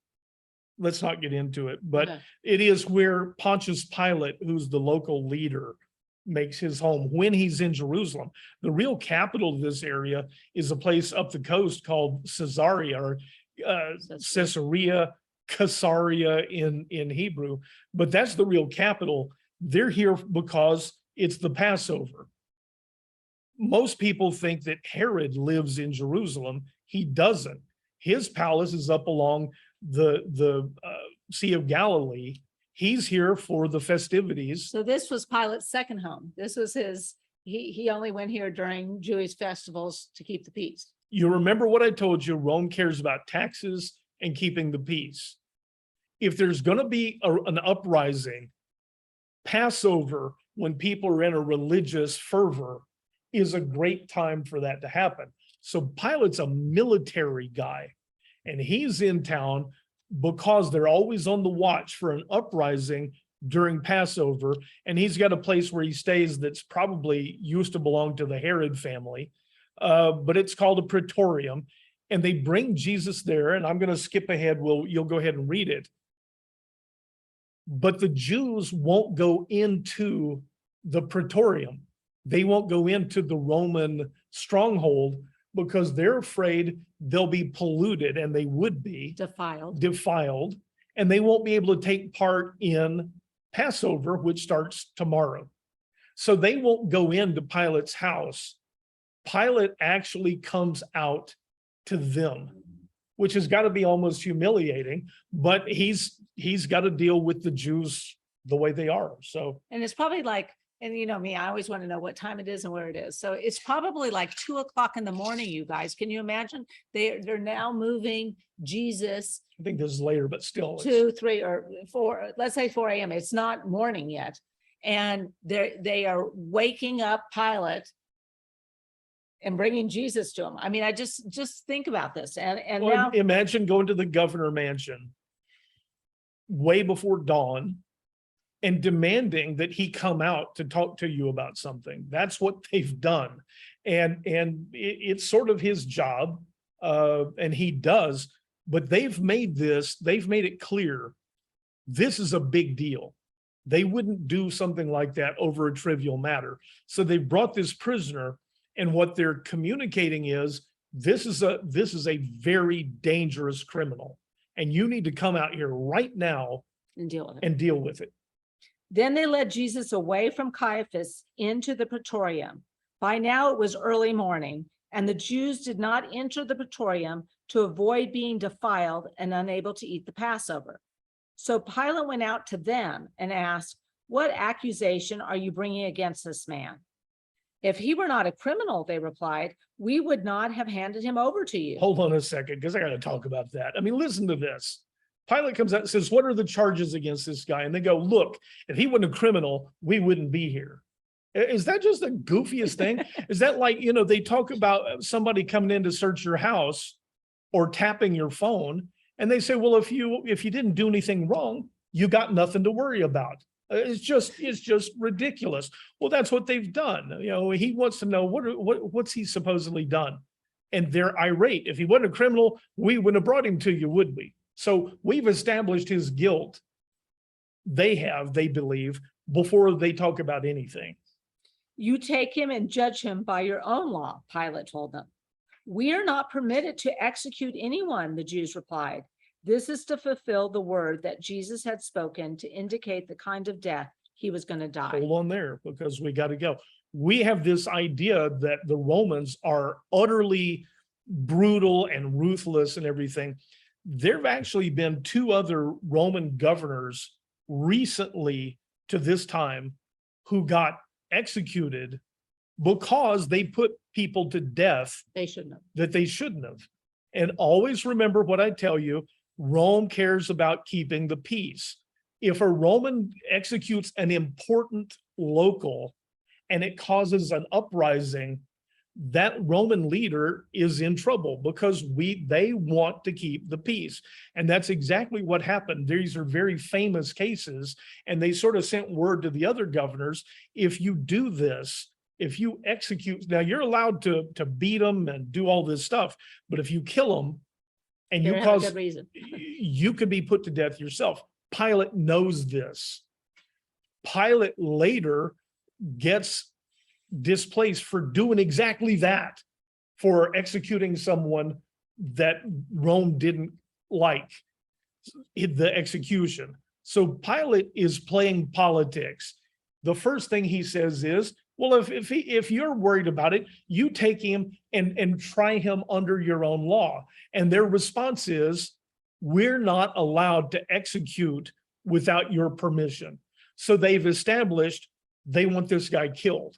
Let's not get into it, but Okay. it is where Pontius Pilate, who's the local leader, makes his home when he's in Jerusalem. The real capital of this area is a place up the coast called Caesarea, or Caesarea, Caesarea in Hebrew, but that's the real capital. They're here because it's the Passover. Most people think that Herod lives in Jerusalem. He doesn't. His palace is up along the Sea of Galilee. He's here for the festivities. So this was Pilate's second home. This was he only went here during Jewish festivals to keep the peace. You remember what I told you, Rome cares about taxes and keeping the peace. If there's going to be an uprising, Passover, when people are in a religious fervor, is a great time for that to happen. So Pilate's a military guy, and he's in town because they're always on the watch for an uprising during Passover. And he's got a place where he stays that's probably used to belong to the Herod family, but it's called a Praetorium. And they bring Jesus there, and I'm going to skip ahead. You'll go ahead and read it. But the Jews won't go into the Praetorium. They won't go into the Roman stronghold because they're afraid they'll be polluted, and they would be defiled, and they won't be able to take part in Passover, which starts tomorrow. So they won't go into Pilate's house. Pilate actually comes out to them, which has got to be almost humiliating, but he's got to deal with the Jews the way they are. So, And it's probably like, and you know me, I always want to know what time it is and where it is. So it's probably like 2:00 in the morning, you guys. Can you imagine? They're now moving Jesus I think this is later, but still. 2, 3, or 4, let's say 4 a.m. It's not morning yet. And they are waking up Pilate and bringing Jesus to him. I mean, I just think about this. And Well, now imagine going to the governor mansion way before dawn and demanding that he come out to talk to you about something. That's what they've done. And it's sort of his job, and he does, but they've made it clear, this is a big deal. They wouldn't do something like that over a trivial matter. So they brought this prisoner, and what they're communicating is, this is a very dangerous criminal, and you need to come out here right now and deal with it. and deal with it. Then they led Jesus away from Caiaphas into the Praetorium. By now it was early morning, and the Jews did not enter the Praetorium to avoid being defiled and unable to eat the Passover. So Pilate went out to them and asked, "What accusation are you bringing against this man?" "If he were not a criminal," they replied, "we would not have handed him over to you." Hold on a second, because I got to talk about that. I mean, listen to this. Pilate comes out and says, "What are the charges against this guy?" And they go, "Look, if he wasn't a criminal, we wouldn't be here." Is that just the goofiest thing? Is that like, they talk about somebody coming in to search your house or tapping your phone, and they say, "Well, if you didn't do anything wrong, you got nothing to worry about." It's just ridiculous. Well, that's what they've done. He wants to know what's he supposedly done, and they're irate. If he wasn't a criminal, we wouldn't have brought him to you, would we? So we've established his guilt. They believe, before they talk about anything. "You take him and judge him by your own law," Pilate told them. "We are not permitted to execute anyone," the Jews replied. This is to fulfill the word that Jesus had spoken to indicate the kind of death he was going to die. Hold on there, because we got to go. We have this idea that the Romans are utterly brutal and ruthless and everything. There have actually been 2 other Roman governors recently to this time who got executed because they put people to death They shouldn't have. that they shouldn't have. And always remember what I tell you, Rome cares about keeping the peace. If a Roman executes an important local and it causes an uprising, that Roman leader is in trouble because they want to keep the peace. And that's exactly what happened. These are very famous cases, and they sort of sent word to the other governors, if you do this, if you execute, now you're allowed to beat them and do all this stuff, but if you kill them and you They have a cause, good reason. you could be put to death yourself. Pilate knows this. Pilate later gets displaced for doing exactly that, for executing someone that Rome didn't like, the execution. So Pilate is playing politics. The first thing he says is, well, if you're worried about it, you take him and try him under your own law. And their response is, we're not allowed to execute without your permission. So they've established they want this guy killed.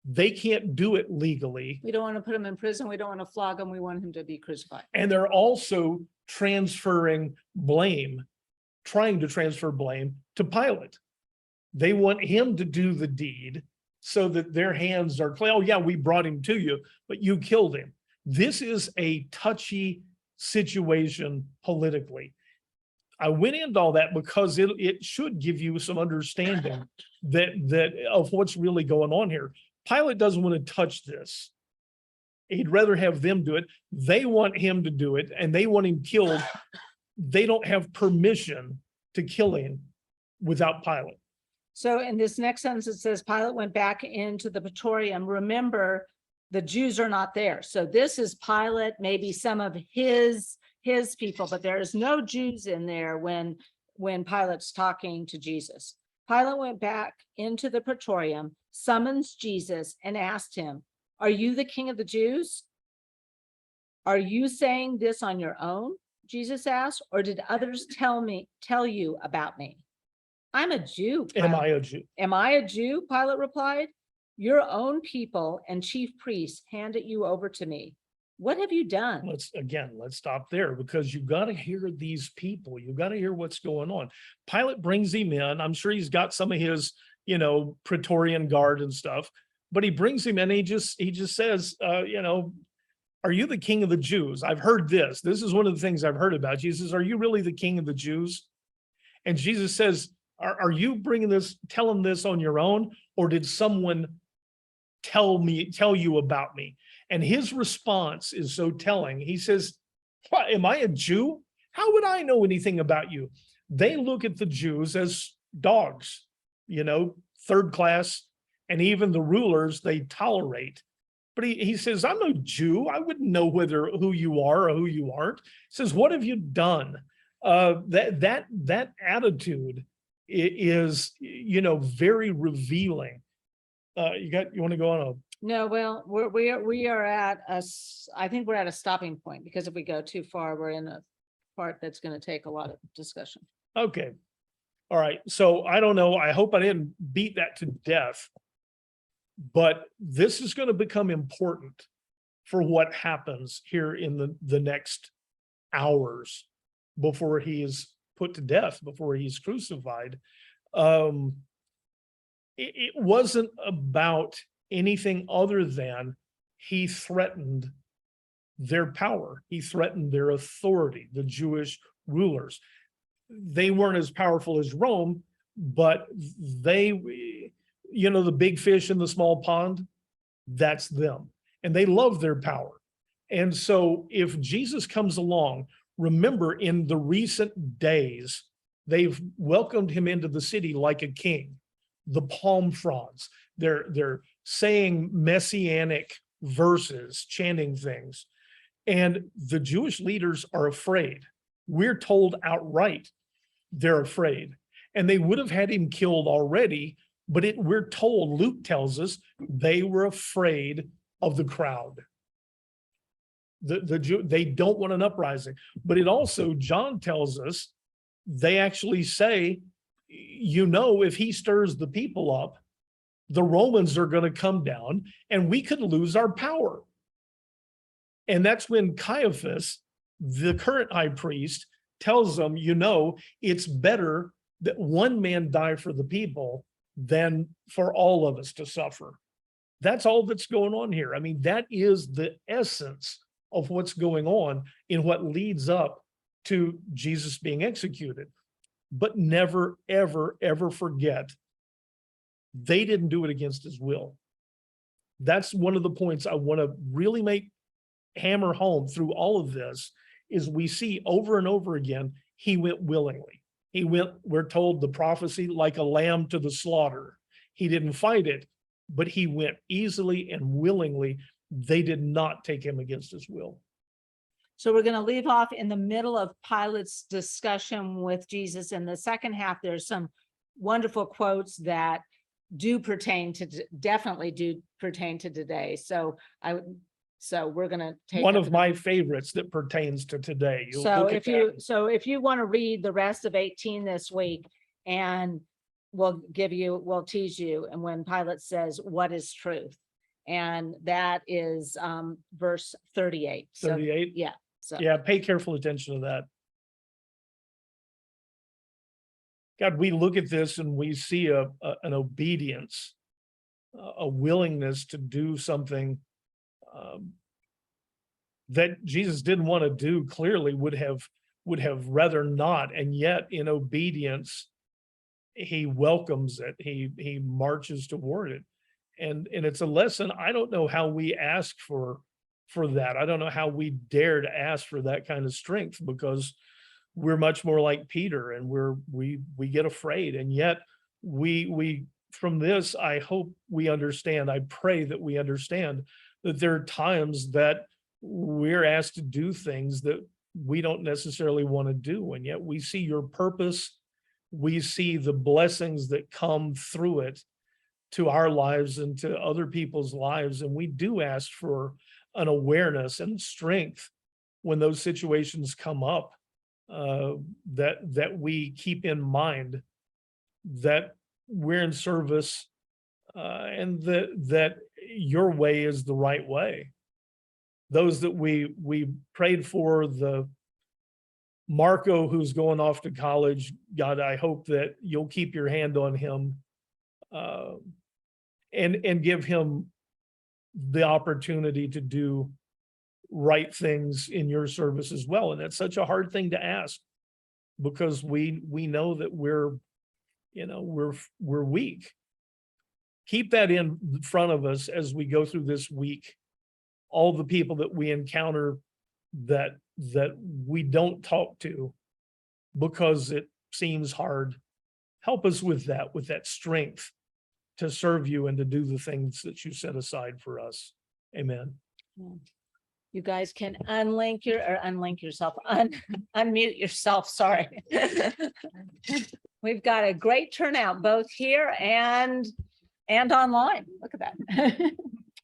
They can't do it legally. We don't want to put him in prison. We don't want to flog him. We want him to be crucified. And they're also transferring blame, trying to transfer blame to Pilate. They want him to do the deed so that their hands are clean. Oh yeah, we brought him to you, but you killed him. This is a touchy situation politically. I went into all that because it should give you some understanding that of what's really going on here. Pilate doesn't want to touch this. He'd rather have them do it. They want him to do it and they want him killed. They don't have permission to kill him without Pilate. So in this next sentence, it says Pilate went back into the Praetorium. Remember, the Jews are not there. So this is Pilate, maybe some of his people, but there is no Jews in there when Pilate's talking to Jesus. Pilate went back into the Praetorium, summons Jesus, and asked him, "Are you the king of the Jews? Are you saying this on your own?" Jesus asked, "or did others tell you about me?" "I'm a Jew." Am Pilate- I a Jew? Am I a Jew? Pilate replied. "Your own people and chief priests handed you over to me. What have you done?" Let's stop there because you got to hear these people. You got to hear what's going on. Pilate brings him in. I'm sure he's got some of his, Praetorian guard and stuff, but he brings him in. He just says, "Are you the king of the Jews? I've heard this. This is one of the things I've heard about." Jesus, "Are you really the king of the Jews?" And Jesus says, are you telling this on your own, or did someone tell you about me? And his response is so telling. He says, "What, am I a Jew? How would I know anything about you?" They look at the Jews as dogs, third class, and even the rulers they tolerate. But he says, "I'm no Jew. I wouldn't know who you are or who you aren't." He says, "What have you done?" That attitude is, very revealing. You want to go on a No, well, we are at I think we're at a stopping point, because if we go too far, we're in a part that's going to take a lot of discussion. Okay. All right. So I don't know. I hope I didn't beat that to death. But this is going to become important for what happens here in the next hours before he is put to death, before he's crucified. It wasn't about anything other than he threatened their power. He threatened their authority, the Jewish rulers. They weren't as powerful as Rome, but they, the big fish in the small pond, that's them. And they love their power. And so if Jesus comes along, remember in the recent days, they've welcomed him into the city like a king. The palm fronds, they're saying messianic verses, chanting things. And the Jewish leaders are afraid. We're told outright they're afraid. And they would have had him killed already, but we're told, Luke tells us, they were afraid of the crowd. They don't want an uprising. But it also, John tells us, they actually say, if he stirs the people up, the Romans are going to come down and we could lose our power. And that's when Caiaphas, the current high priest, tells them, it's better that one man die for the people than for all of us to suffer. That's all that's going on here. I mean, that is the essence of what's going on in what leads up to Jesus being executed. But never, ever, ever forget, they didn't do it against his will. That's one of the points I want to really hammer home through all of this, is we see over and over again, he went willingly. He went, we're told, the prophecy, like a lamb to the slaughter. He didn't fight it, but he went easily and willingly. They did not take him against his will. So we're going to leave off in the middle of Pilate's discussion with Jesus. In the second half, there's some wonderful quotes that definitely do pertain to today. So we're going to take One of my favorites that pertains to today. You'll So look at that. if you want to read the rest of 18 this week, and we'll tease you, and when Pilate says, what is truth? And that is verse 38. So 38. yeah. So Yeah, pay careful attention to that. God, we look at this and we see an obedience, a willingness to do something that Jesus didn't want to do, clearly would have rather not, and yet in obedience, he welcomes it. He marches toward it. And it's a lesson. I don't know how we ask for that. I don't know how we dare to ask for that kind of strength, because we're much more like Peter, and we get afraid. And yet we from this, I hope we understand, I pray that we understand that there are times that we're asked to do things that we don't necessarily want to do. And yet we see your purpose. We see the blessings that come through it to our lives and to other people's lives. And we do ask for an awareness and strength when those situations come up, that we keep in mind that we're in service, and that your way is the right way. Those that we prayed for, the Marco who's going off to college, God, I hope that you'll keep your hand on him, and give him the opportunity to do right things in your service as well. And that's such a hard thing to ask, because we know that we're weak. Keep that in front of us as we go through this week. All the people that we encounter that we don't talk to because it seems hard, help us with that strength to serve you and to do the things that you set aside for us. Amen. you guys can unmute yourself. Sorry. We've got a great turnout both here and online. Look at that.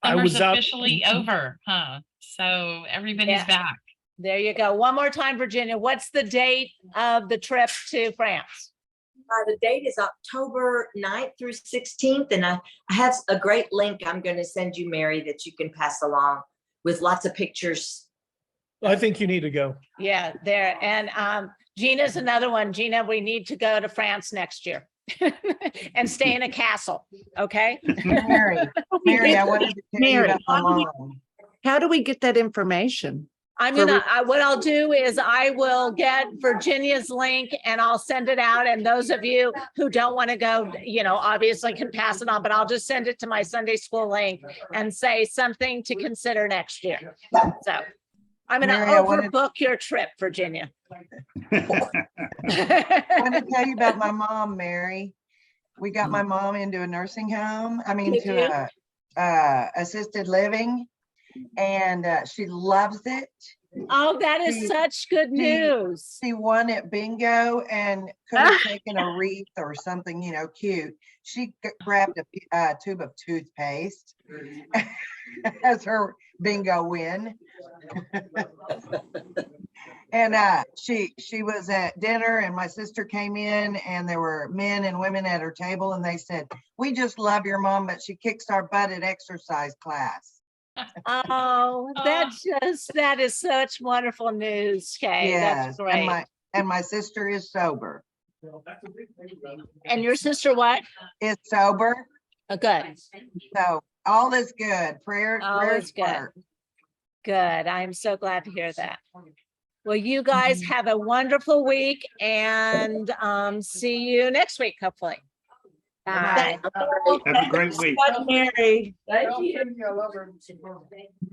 Summer's was out- officially over, huh? So everybody's Yeah. back. There you go. One more time, Virginia. What's the date of the trip to France? The date is October 9th through 16th, and I have a great link I'm going to send you, Mary, that you can pass along with lots of pictures. I think you need to go. Yeah, there. And Gina's another one. Gina, we need to go to France next year and stay in a castle. Okay. Mary, I wanted to tell you Mary, about my mom. how do we get that information? What I'll do is I will get Virginia's link and I'll send it out. And those of you who don't want to go, obviously can pass it on, but I'll just send it to my Sunday school link and say something to consider next year. So I'm going to Mary, I wanted- overbook your trip, Virginia. I want to tell you about my mom, Mary. We got my mom into a nursing home. Did you? To a assisted living, and she loves it. Oh, that is She- such good she- news. She won at bingo and could have taken a wreath or something, cute. She grabbed a tube of toothpaste as her bingo win. And she was at dinner and my sister came in and there were men and women at her table and they said, we just love your mom, but she kicks our butt at exercise class. Oh, that is such wonderful news, Kay. That's Yes, great. and my sister is sober. And your sister what? Is sober, Oh, good, so all is good. All Prayers is good. work. good. I'm so glad to hear that. Well, you guys have a wonderful week and see you next week, hopefully. Bye. Have a great week. Mary. Thank you.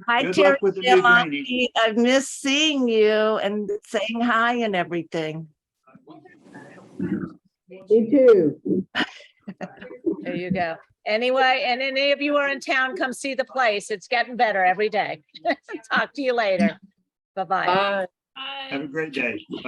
Hi, Good Terry. luck with the new drainage. I've missed seeing you and saying hi and everything. Me too. There you go. Anyway, and any of you are in town, come see the place. It's getting better every day. Talk to you later. Bye-bye. Bye. Have a great day.